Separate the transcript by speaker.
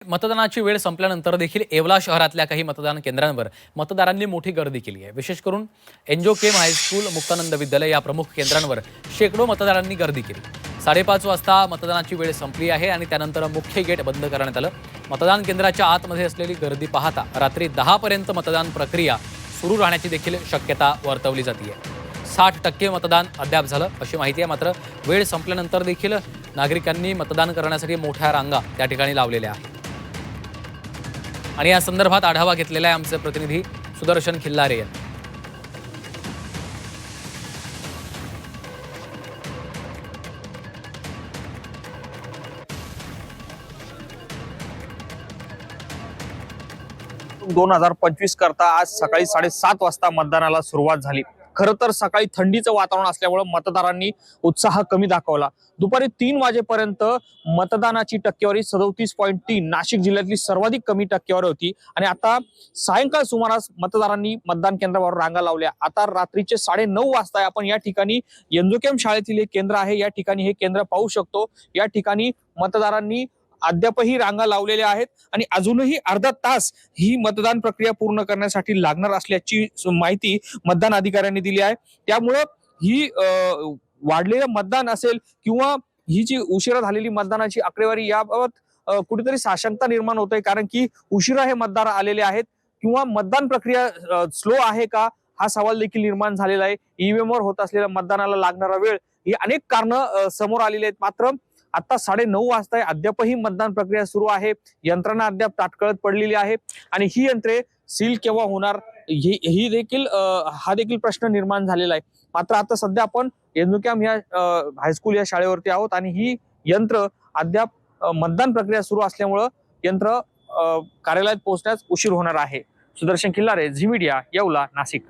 Speaker 1: मतदानाची वेळ संपल्यानंतर देखील येवला शहरातल्या काही मतदान केंद्रांवर मतदारांनी मोठी गर्दी केली आहे। विशेष करून एन्जोकेम हायस्कूल, मुक्तानंद विद्यालय या प्रमुख केंद्रांवर शेकडो मतदारांनी गर्दी केली। 5:30 वाजता मतदानाची वेळ संपली आहे आणि त्यानंतर मुख्य गेट बंद करण्यात आलं। मतदान केंद्राच्या आतमध्ये असलेली गर्दी पाहता रात्री 10 पर्यंत मतदान प्रक्रिया सुरू राहण्याची देखील शक्यता वर्तवली जाते। 60% मतदान अद्याप झालं अशी माहिती आहे। मात्र वेळ संपल्यानंतर देखील नागरिकांनी मतदान करण्यासाठी मोठ्या रांगा त्या ठिकाणी लावलेल्या आहेत। आणि या संदर्भात आढावा घेतलेला आहे आमचे प्रतिनिधी सुदर्शन खिल्लारे यांनी।
Speaker 2: दोन 2025 करता आज सकाळी 7:30 वाजता मतदानाला सुरुवात झाली। खरं तर सकाळी थंडीचं वातावरण असल्यामुळे मतदारांनी उत्साह कमी दाखवला। दुपारी 3 वाजेपर्यंत मतदानाची टक्केवारी 37.3 नाशिक जिल्ह्यातली सर्वाधिक कमी टक्केवारी होती आणि आता सायंकाळ सुमारास मतदारांनी मतदान केंद्रावर रांगा लावल्या। आता रात्रीचे 9:30 वाजता आपण या ठिकाणी एन्जोकेम शाळेतील एक केंद्र आहे, या ठिकाणी हे केंद्र पाहू शकतो। या ठिकाणी मतदारांनी अद्यापही रांगा लावलेल्या आहेत आणि अजूनही अर्धा तास ही मतदान प्रक्रिया पूर्ण करण्यासाठी लागणार असल्याची माहिती मतदान अधिकाऱ्यांनी दिली आहे। त्यामुळं ही वाढलेलं मतदान असेल किंवा ही जी उशिरा झालेली मतदानाची आकडेवारी याबाबत कुठेतरी साशंकता निर्माण होते, कारण की उशिरा हे मतदार आलेले आहेत किंवा मतदान प्रक्रिया स्लो आहे का हा सवाल देखील निर्माण झालेला आहे। ईव्हीएम वर होत असलेल्या मतदानाला लागणारा वेळ ही अनेक कारणं समोर आलेली आहेत। मात्र आता 9:30 वाजता अद्यापही मतदान प्रक्रिया सुरू आहे। यंत्रणा अद्याप ताटकळत पडलेली आहे आणि ही यंत्रे सील केव्हा होणार ही देखील हा देखील प्रश्न निर्माण झालेला आहे। मात्र आता सध्या आपण एन्जोकेम या हायस्कूल या शाळेवरती आहोत आणि ही यंत्र अद्याप मतदान प्रक्रिया सुरू असल्यामुळं यंत्र कार्यालयात पोहोचण्यास उशीर होणार आहे। सुदर्शन खिल्लारे, झी मीडिया, येवला, नाशिक।